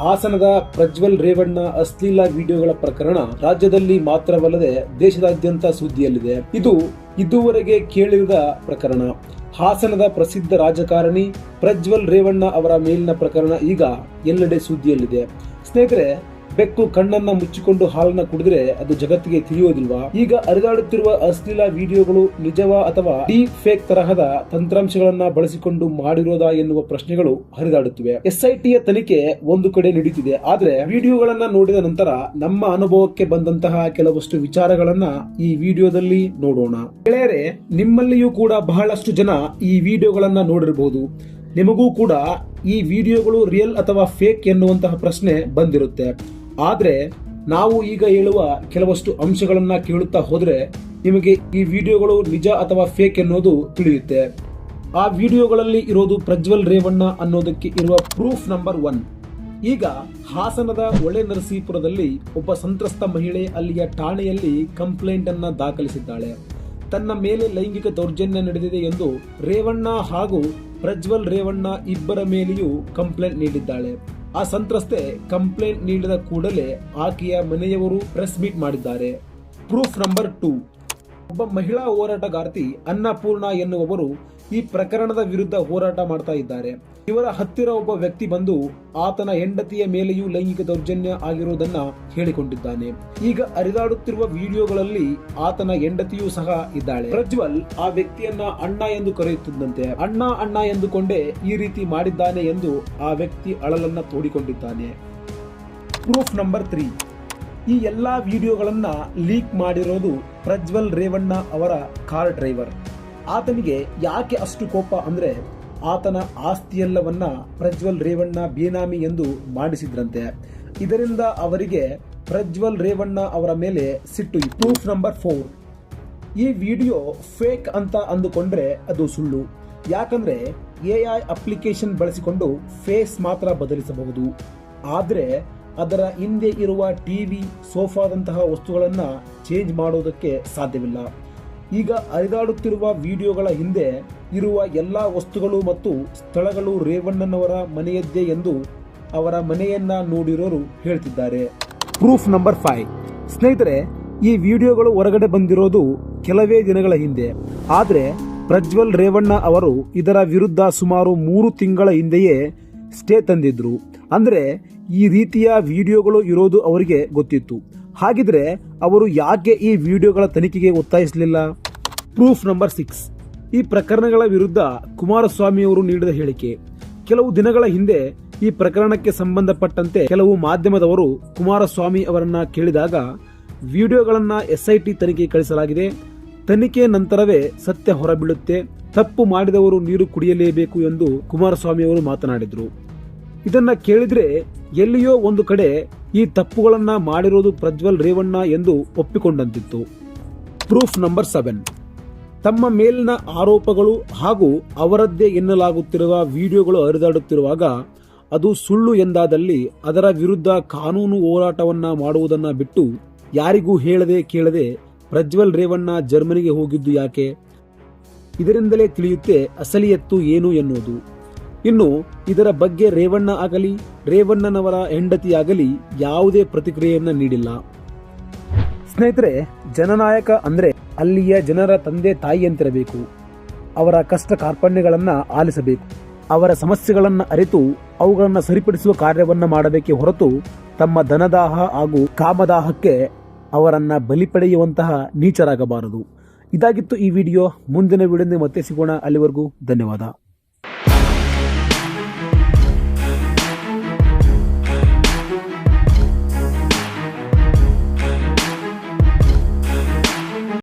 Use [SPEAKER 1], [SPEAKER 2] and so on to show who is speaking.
[SPEAKER 1] ಹಾಸನದ ಪ್ರಜ್ವಲ್ ರೇವಣ್ಣ ಅಶ್ಲೀಲ ವಿಡಿಯೋಗಳ ಪ್ರಕರಣ ರಾಜ್ಯದಲ್ಲಿ ಮಾತ್ರವಲ್ಲದೆ ದೇಶದಾದ್ಯಂತ ಸುದ್ದಿಯಲ್ಲಿದೆ. ಇದು ಇದುವರೆಗೆ ಕೇಳಿರದ ಪ್ರಕರಣ. ಹಾಸನದ ಪ್ರಸಿದ್ಧ ರಾಜಕಾರಣಿ ಪ್ರಜ್ವಲ್ ರೇವಣ್ಣ ಅವರ ಮೇಲಿನ ಪ್ರಕರಣ ಈಗ ಎಲ್ಲೆಡೆ ಸುದ್ದಿಯಲ್ಲಿದೆ. ಸ್ನೇಹಿತರೆ, ಬೆಕ್ಕು ಕಣ್ಣನ್ನ ಮುಚ್ಚಿಕೊಂಡು ಹಾಲನ್ನ ಕುಡಿದ್ರೆ ಅದು ಜಗತ್ತಿಗೆ ತಿಳಿಯೋದಿಲ್ವಾ? ಈಗ ಹರಿದಾಡುತ್ತಿರುವ ಅಶ್ಲೀಲ ವಿಡಿಯೋಗಳು ನಿಜವಾ ಅಥವಾ ಡೀಪ್ ಫೇಕ್ ತರಹದ ತಂತ್ರಾಂಶಗಳನ್ನ ಬಳಸಿಕೊಂಡು ಮಾಡಿರೋದಾ ಎನ್ನುವ ಪ್ರಶ್ನೆಗಳು ಹರಿದಾಡುತ್ತಿವೆ. ಎಸ್ಐಟಿಯ ತನಿಖೆ ಒಂದು ಕಡೆ ನಡೀತಿದೆ, ಆದ್ರೆ ವಿಡಿಯೋಗಳನ್ನ ನೋಡಿದ ನಂತರ ನಮ್ಮ ಅನುಭವಕ್ಕೆ ಬಂದಂತಹ ಕೆಲವಷ್ಟು ವಿಚಾರಗಳನ್ನ ಈ ವಿಡಿಯೋದಲ್ಲಿ ನೋಡೋಣ. ಗೆಳೆಯರೇ, ನಿಮ್ಮಲ್ಲಿಯೂ ಕೂಡ ಬಹಳಷ್ಟು ಜನ ಈ ವಿಡಿಯೋಗಳನ್ನ ನೋಡಿರಬಹುದು. ನಿಮಗೂ ಕೂಡ ಈ ವಿಡಿಯೋಗಳು ರಿಯಲ್ ಅಥವಾ ಫೇಕ್ ಎನ್ನುವಂತಹ ಪ್ರಶ್ನೆ ಬಂದಿರುತ್ತೆ. ಆದ್ರೆ ನಾವು ಈಗ ಹೇಳುವ ಕೆಲವಷ್ಟು ಅಂಶಗಳನ್ನ ಕೇಳುತ್ತಾ ಹೋದ್ರೆ ನಿಮಗೆ ಈ ವಿಡಿಯೋಗಳು ನಿಜ ಅಥವಾ ಫೇಕ್ ಎನ್ನುವುದು ತಿಳಿಯುತ್ತೆ. ಆ ವಿಡಿಯೋಗಳಲ್ಲಿ ಇರೋದು ಪ್ರಜ್ವಲ್ ರೇವಣ್ಣ ಅನ್ನೋದಕ್ಕೆ ಇರುವ ಪ್ರೂಫ್ ನಂಬರ್ 1. ಈಗ ಹಾಸನದ ಒಳೆ ನರಸೀಪುರದಲ್ಲಿ ಒಬ್ಬ ಸಂತ್ರಸ್ತ ಮಹಿಳೆ ಅಲ್ಲಿಯ ಠಾಣೆಯಲ್ಲಿ ಕಂಪ್ಲೇಂಟ್ ಅನ್ನ ದಾಖಲಿಸಿದ್ದಾಳೆ. ತನ್ನ ಮೇಲೆ ಲೈಂಗಿಕ ದೌರ್ಜನ್ಯ ನಡೆದಿದೆ ಎಂದು ರೇವಣ್ಣ ಹಾಗೂ ಪ್ರಜ್ವಲ್ ರೇವಣ್ಣ ಇಬ್ಬರ ಮೇಲೆಯೂ ಕಂಪ್ಲೇಂಟ್ ನೀಡಿದ್ದಾಳೆ. ಆ ಸಂತ್ರಸ್ತೆ ಕಂಪ್ಲೇಂಟ್ ನೀಡಿದ ಕೂಡಲೇ ಆಕೆಯ ಮನೆಯವರು ಪ್ರೆಸ್ ಮೀಟ್ ಮಾಡಿದ್ದಾರೆ. Proof number 2. ಒಬ್ಬ ಮಹಿಳಾ ಹೋರಾಟಗಾರ್ತಿ ಅನ್ನಪೂರ್ಣ ಎನ್ನುವವರು ಈ ಪ್ರಕರಣದ ವಿರುದ್ಧ ಹೋರಾಟ ಮಾಡ್ತಾ ಇದ್ದಾರೆ. ಇವರ ಹತ್ತಿರ ಒಬ್ಬ ವ್ಯಕ್ತಿ ಬಂದು ಆತನ ಹೆಂಡತಿಯ ಮೇಲೆಯೂ ಲೈಂಗಿಕ ದೌರ್ಜನ್ಯ ಆಗಿರುವುದನ್ನ ಹೇಳಿಕೊಂಡಿದ್ದಾನೆ. ಈಗ ಹರಿದಾಡುತ್ತಿರುವ ವಿಡಿಯೋಗಳಲ್ಲಿ ಆತನ ಹೆಂಡತಿಯೂ ಸಹ ಇದ್ದಾಳೆ. ಪ್ರಜ್ವಲ್ ಆ ವ್ಯಕ್ತಿಯನ್ನ ಅಣ್ಣ ಎಂದು ಕರೆಯುತ್ತಿದ್ದಂತೆ ಅಣ್ಣ ಎಂದುಕೊಂಡೇ ಈ ರೀತಿ ಮಾಡಿದ್ದಾನೆ ಎಂದು ಆ ವ್ಯಕ್ತಿ ಅಳಲನ್ನ ತೋಡಿಕೊಂಡಿದ್ದಾನೆ. Proof number 3. ಈ ಎಲ್ಲಾ ವಿಡಿಯೋಗಳನ್ನ ಲೀಕ್ ಮಾಡಿರೋದು ಪ್ರಜ್ವಲ್ ರೇವಣ್ಣ ಅವರ ಕಾರ್ ಡ್ರೈವರ್. ಆತನಿಗೆ ಯಾಕೆ ಅಷ್ಟು ಕೋಪ ಅಂದ್ರೆ ಆತನ ಆಸ್ತಿಯೆಲ್ಲವನ್ನ ಪ್ರಜ್ವಲ್ ರೇವಣ್ಣ ಬೇನಾಮಿ ಎಂದು ಮಾಡಿಸಿದ್ರಂತೆ. ಇದರಿಂದ ಅವರಿಗೆ ಪ್ರಜ್ವಲ್ ರೇವಣ್ಣ ಅವರ ಮೇಲೆ ಸಿಟ್ಟು. Proof number 4. ಈ ವಿಡಿಯೋ ಫೇಕ್ ಅಂತ ಅಂದುಕೊಂಡ್ರೆ ಅದು ಸುಳ್ಳು. ಯಾಕಂದ್ರೆ AI ಅಪ್ಲಿಕೇಶನ್ ಬಳಸಿಕೊಂಡು ಫೇಸ್ ಮಾತ್ರ ಬದಲಿಸಬಹುದು. ಆದ್ರೆ ಅದರ ಹಿಂದೆ ಇರುವ ಟಿವಿ, ಸೋಫಾದಂತಹ ವಸ್ತುಗಳನ್ನ ಚೇಂಜ್ ಮಾಡೋದಕ್ಕೆ ಸಾಧ್ಯವಿಲ್ಲ. ಈಗ ಹರಿದಾಡುತ್ತಿರುವ ವಿಡಿಯೋಗಳ ಹಿಂದೆ ಇರುವ ಎಲ್ಲಾ ವಸ್ತುಗಳು ಮತ್ತು ಸ್ಥಳಗಳು ರೇವಣ್ಣನವರ ಮನೆಯದ್ದೇ ಎಂದು ಅವರ ಮನೆಯನ್ನ ನೋಡಿರೋರು ಹೇಳ್ತಿದ್ದಾರೆ. Proof number 5. ಸ್ನೇಹಿತರೆ, ಈ ವಿಡಿಯೋಗಳು ಹೊರಗಡೆ ಬಂದಿರೋದು ಕೆಲವೇ ದಿನಗಳ ಹಿಂದೆ. ಆದ್ರೆ ಪ್ರಜ್ವಲ್ ರೇವಣ್ಣ ಅವರು ಇದರ ವಿರುದ್ಧ ಸುಮಾರು 3 ತಿಂಗಳ ಹಿಂದೆಯೇ ಸ್ಟೇ ತಂದಿದ್ರು. ಅಂದ್ರೆ ಈ ರೀತಿಯ ವಿಡಿಯೋಗಳು ಇರೋದು ಅವರಿಗೆ ಗೊತ್ತಿತ್ತು. ಹಾಗಿದ್ರೆ ಅವರು ಯಾಕೆ ಈ ವಿಡಿಯೋಗಳ ತನಿಖೆಗೆ ಒತ್ತಾಯಿಸಲಿಲ್ಲ? Proof number 6. ಈ ಪ್ರಕರಣಗಳ ವಿರುದ್ಧ ಕುಮಾರಸ್ವಾಮಿ ಅವರು ನೀಡಿದ ಹೇಳಿಕೆ. ಕೆಲವು ದಿನಗಳ ಹಿಂದೆ ಈ ಪ್ರಕರಣಕ್ಕೆ ಸಂಬಂಧಪಟ್ಟಂತೆ ಕೆಲವು ಮಾಧ್ಯಮದವರು ಕುಮಾರಸ್ವಾಮಿ ಅವರನ್ನ ಕೇಳಿದಾಗ ವಿಡಿಯೋಗಳನ್ನ SIT ತನಿಖೆ ಕಳಿಸಲಾಗಿದೆ, ತನಿಖೆ ನಂತರವೇ ಸತ್ಯ ಹೊರಬೀಳುತ್ತೆ, ತಪ್ಪು ಮಾಡಿದವರು ನೀರು ಕುಡಿಯಲೇಬೇಕು ಎಂದು ಕುಮಾರಸ್ವಾಮಿ ಅವರು ಮಾತನಾಡಿದ್ರು. ಇದನ್ನ ಕೇಳಿದ್ರೆ ಎಲ್ಲಿಯೋ ಒಂದು ಕಡೆ ಈ ತಪ್ಪುಗಳನ್ನ ಮಾಡಿರೋದು ಪ್ರಜ್ವಲ್ ರೇವಣ್ಣ ಎಂದು ಒಪ್ಪಿಕೊಂಡಂತಿತ್ತು. Proof number 7. ತಮ್ಮ ಮೇಲಿನ ಆರೋಪಗಳು ಹಾಗೂ ಅವರದ್ದೇ ಎನ್ನಲಾಗುತ್ತಿರುವ ವಿಡಿಯೋಗಳು ಹರಿದಾಡುತ್ತಿರುವಾಗ ಅದು ಸುಳ್ಳು ಎಂದಾದಲ್ಲಿ ಅದರ ವಿರುದ್ಧ ಕಾನೂನು ಹೋರಾಟವನ್ನ ಮಾಡುವುದನ್ನ ಬಿಟ್ಟು ಯಾರಿಗೂ ಹೇಳದೆ ಕೇಳದೆ ಪ್ರಜ್ವಲ್ ರೇವಣ್ಣ ಜರ್ಮನಿಗೆ ಹೋಗಿದ್ದು ಯಾಕೆ? ಇದರಿಂದಲೇ ತಿಳಿಯುತ್ತೆ ಅಸಲಿಯತ್ತು ಏನು ಎನ್ನುವುದು. ಇನ್ನು ಇದರ ಬಗ್ಗೆ ರೇವಣ್ಣ ಆಗಲಿ ರೇವಣ್ಣನವರ ಹೆಂಡತಿಯಾಗಲಿ ಯಾವುದೇ ಪ್ರತಿಕ್ರಿಯೆಯನ್ನ ನೀಡಿಲ್ಲ. ಸ್ನೇಹಿತರೆ, ಜನನಾಯಕ ಅಂದ್ರೆ ಅಲ್ಲಿಯ ಜನರ ತಂದೆ ತಾಯಿಯಂತಿರಬೇಕು. ಅವರ ಕಷ್ಟ ಕಾರ್ಪಣ್ಯಗಳನ್ನ ಆಲಿಸಬೇಕು. ಅವರ ಸಮಸ್ಯೆಗಳನ್ನ ಅರಿತು ಅವುಗಳನ್ನ ಸರಿಪಡಿಸುವ ಕಾರ್ಯವನ್ನ ಮಾಡಬೇಕೇ ಹೊರತು ತಮ್ಮ ಧನದಾಹ ಹಾಗೂ ಕಾಮದಾಹಕ್ಕೆ ಅವರನ್ನ ಬಲಿ ಪಡೆಯುವಂತಹ ನೀಚರಾಗಬಾರದು. ಇದಾಗಿತ್ತು ಈ ವಿಡಿಯೋ. ಮುಂದಿನ ವಿಡಿಯೋದಲ್ಲಿ ಮತ್ತೆ ಸಿಗೋಣ. ಅಲ್ಲಿವರೆಗೂ ಧನ್ಯವಾದ.